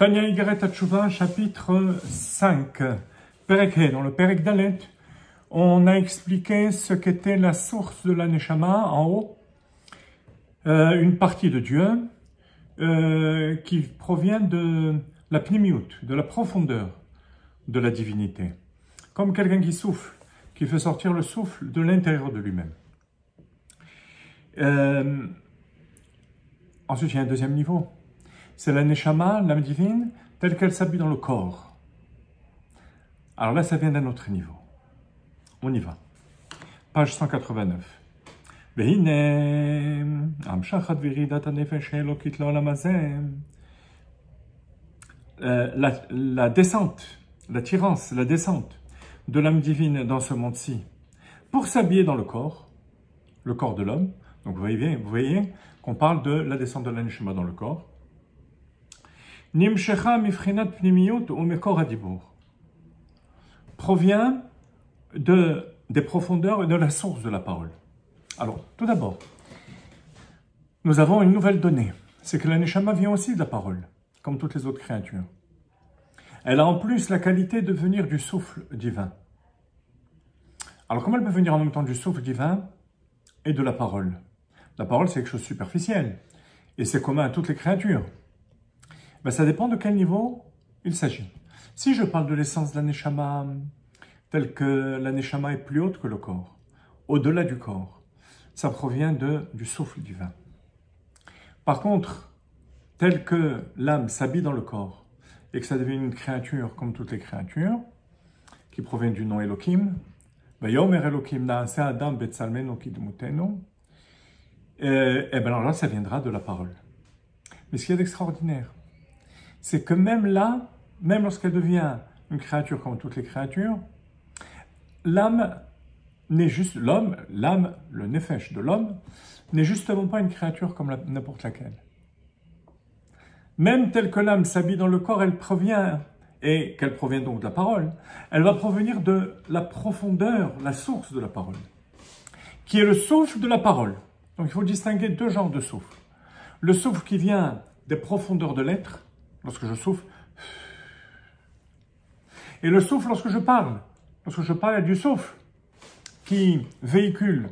Tanya Igeret Tchouva, chapitre 5. Perek He, dans le Perek Dalet, on a expliqué ce qu'était la source de la Neshama en haut, une partie de Dieu qui provient de la pnimiut, de la profondeur de la divinité. Comme quelqu'un qui souffle, qui fait sortir le souffle de l'intérieur de lui-même. Ensuite, il y a un deuxième niveau. C'est la Neshama, l'âme divine, telle qu'elle s'habille dans le corps. Alors là, ça vient d'un autre niveau. On y va. Page 189. La descente, l'attirance, la descente de l'âme divine dans ce monde-ci, pour s'habiller dans le corps de l'homme. Donc vous voyez qu'on parle de la descente de la Neshama dans le corps. Nimshecha mifrinat pnimiyut ou mekor adibur, provient des profondeurs et de la source de la parole. Alors, tout d'abord, nous avons une nouvelle donnée. C'est que la Neshama vient aussi de la parole, comme toutes les autres créatures. Elle a en plus la qualité de venir du souffle divin. Alors, comment elle peut venir en même temps du souffle divin et de la parole? La parole, c'est quelque chose de superficiel. Et c'est commun à toutes les créatures. Ben, ça dépend de quel niveau il s'agit. Si je parle de l'essence de la Neshama, telle que la Neshama est plus haute que le corps, au-delà du corps, ça provient du souffle divin. Par contre, tel que l'âme s'habille dans le corps et que ça devient une créature comme toutes les créatures, qui provient du nom Elohim, Vayomer Elohim na'ase Adam betzalmenu kidmutenu, et bien alors là, ça viendra de la parole. Mais ce qu'il y a d'extraordinaire, c'est que même là, même lorsqu'elle devient une créature comme toutes les créatures, l'âme n'est juste l'homme, l'âme, le nefesh de l'homme, n'est justement pas une créature comme n'importe laquelle. Même telle que l'âme s'habille dans le corps, elle provient, et qu'elle provient donc de la parole, elle va provenir de la profondeur, la source de la parole, qui est le souffle de la parole. Donc il faut distinguer deux genres de souffle. Le souffle qui vient des profondeurs de l'être, lorsque je souffle, et le souffle lorsque je parle. Lorsque je parle, il y a du souffle qui véhicule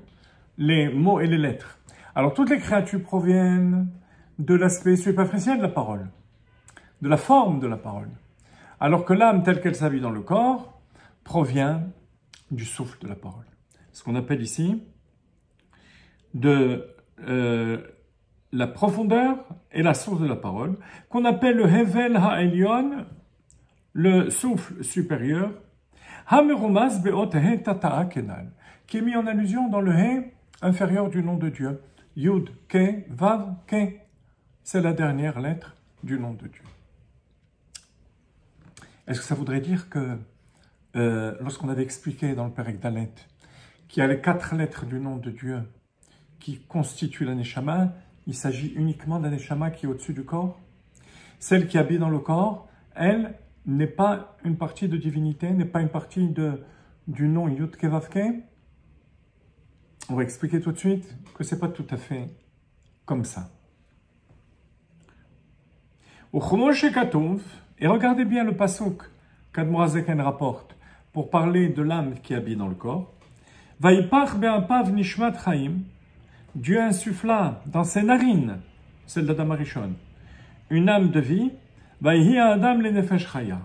les mots et les lettres. Alors toutes les créatures proviennent de l'aspect superficiel de la parole, de la forme de la parole. Alors que l'âme, telle qu'elle s'habille dans le corps, provient du souffle de la parole. Ce qu'on appelle ici de la profondeur et la source de la parole, qu'on appelle le Hevel Ha'elyon, le souffle supérieur, Hamerumaz Be'ot He Tata'a Kenal, qui est mis en allusion dans le He inférieur du nom de Dieu. Yud, Ke, Vav, Ke. C'est la dernière lettre du nom de Dieu. Est-ce que ça voudrait dire que, lorsqu'on avait expliqué dans le Perek Dalet, qu'il y a les 4 lettres du nom de Dieu qui constituent la Neshama, il s'agit uniquement de la Neshama qui est au-dessus du corps? Celle qui habite dans le corps, elle, n'est pas une partie de divinité, n'est pas une partie du nom Yud Ke Vav Ke. On va expliquer tout de suite que ce n'est pas tout à fait comme ça. Au Chumash Katuv, et regardez bien le pasuk qu'Admorazeken rapporte pour parler de l'âme qui habite dans le corps. Vaipach be'apav nishmat chaim, Dieu insuffla dans ses narines, celle d'Adam Arishon, une âme de vie. Vayhi Adam le nefesh chaya,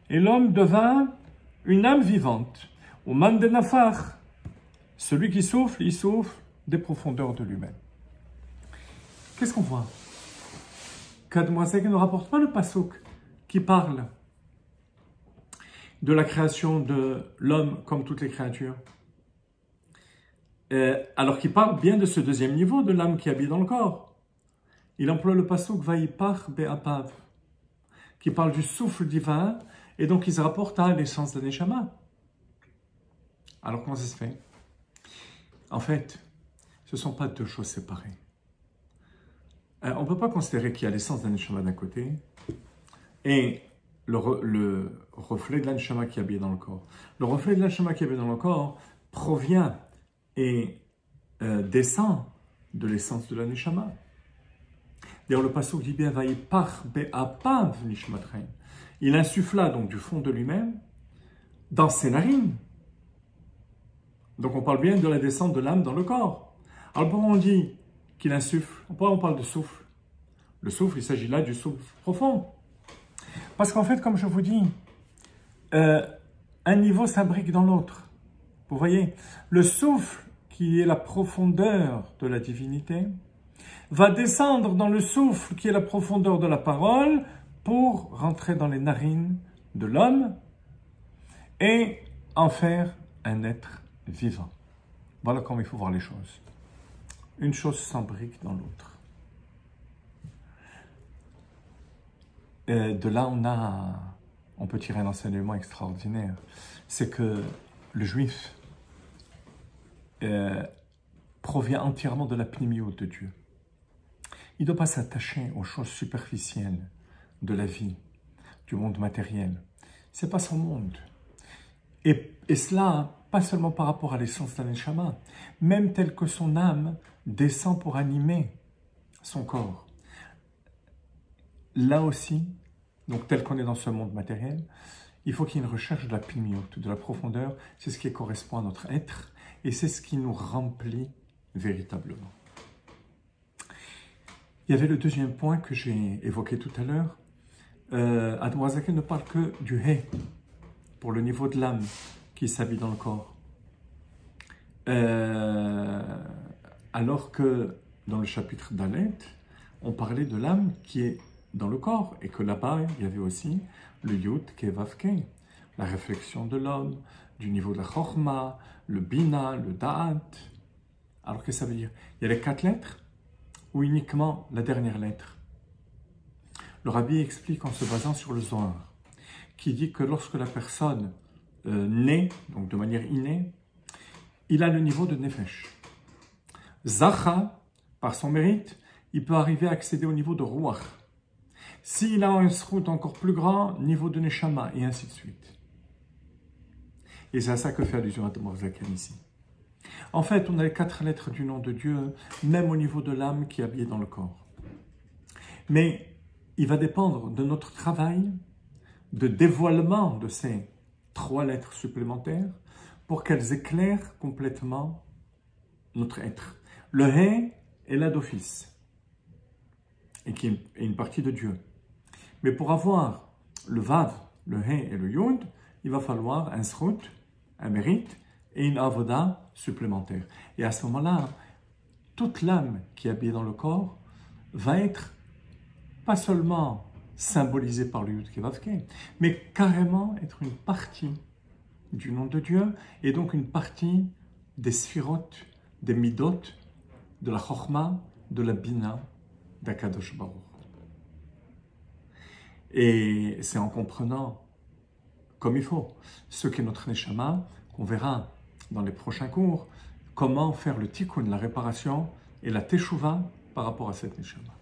et l'homme devint une âme vivante. Au man de nafach, celui qui souffle, il souffle des profondeurs de lui-même. Qu'est-ce qu'on voit? Qu'Admorazek ne rapporte pas le pasuk qui parle de la création de l'homme comme toutes les créatures. Alors qu'il parle bien de ce deuxième niveau de l'âme qui habite dans le corps. Il emploie le pasuk Vaipach be'apav, qui parle du souffle divin, et donc il se rapporte à l'essence de Neshama. Alors comment ça se fait? En fait, ce ne sont pas deux choses séparées. On ne peut pas considérer qu'il y a l'essence de Neshama d'un côté, et le reflet de la Neshama qui habite dans le corps. Le reflet de la Neshama qui habite dans le corps provient et descend de l'essence de la Neshama. D'ailleurs, le pasuk dit bien, Vaïpar be'apav nishmatrein. Il insuffla donc du fond de lui-même dans ses narines. Donc on parle bien de la descente de l'âme dans le corps. Alors pourquoi on dit qu'il insuffle? Pourquoi on parle de souffle? Le souffle, il s'agit là du souffle profond. Parce qu'en fait, comme je vous dis, un niveau s'imbrique dans l'autre. Vous voyez, le souffle, qui est la profondeur de la divinité, va descendre dans le souffle, qui est la profondeur de la parole, pour rentrer dans les narines de l'homme et en faire un être vivant. Voilà comment il faut voir les choses. Une chose s'imbrique dans l'autre. De là, on peut tirer un enseignement extraordinaire. C'est que le juif provient entièrement de la pnimiut de Dieu. Il ne doit pas s'attacher aux choses superficielles de la vie, du monde matériel. Ce n'est pas son monde. Et cela, pas seulement par rapport à l'essence de l'Neshama, même tel que son âme descend pour animer son corps. Là aussi, donc tel qu'on est dans ce monde matériel, il faut qu'il y ait une recherche de la pnimiut, de la profondeur. C'est ce qui correspond à notre être et c'est ce qui nous remplit véritablement. Il y avait le deuxième point que j'ai évoqué tout à l'heure. Admor HaZaken ne parle que du He, pour le niveau de l'âme qui s'habille dans le corps. Alors que dans le chapitre d'Alet, on parlait de l'âme qui est dans le corps, et que là-bas, il y avait aussi le Yud Kevavke, la réflexion de l'homme, du niveau de la Chorma, le Bina, le Da'at. Alors que ça veut dire? Il y a les 4 lettres, ou uniquement la dernière lettre? Le Rabbi explique en se basant sur le Zohar, qui dit que lorsque la personne naît, donc de manière innée, il a le niveau de Nefesh. Zacha, par son mérite, il peut arriver à accéder au niveau de Ruach. S'il a un srout encore plus grand, niveau de Neshama, et ainsi de suite. Et c'est à ça que fait allusion Admor HaZaken ici. En fait, on a les 4 lettres du nom de Dieu, même au niveau de l'âme qui est habillée dans le corps. Mais il va dépendre de notre travail, de dévoilement de ces 3 lettres supplémentaires, pour qu'elles éclairent complètement notre être. Le He est là d'office, et qui est une partie de Dieu. Mais pour avoir le Vav, le He et le Yud, il va falloir un srout, un mérite, et une avoda supplémentaire. Et à ce moment-là, toute l'âme qui est habillée dans le corps va être pas seulement symbolisée par le Yud Kevavke, mais carrément être une partie du nom de Dieu, et donc une partie des sphirot, des midot, de la chorma, de la bina, d'Akadosh Baruch. Et c'est en comprenant comme il faut ce qu'est notre Neshama qu'on verra dans les prochains cours comment faire le tikkun, la réparation et la teshuva par rapport à cette Neshama.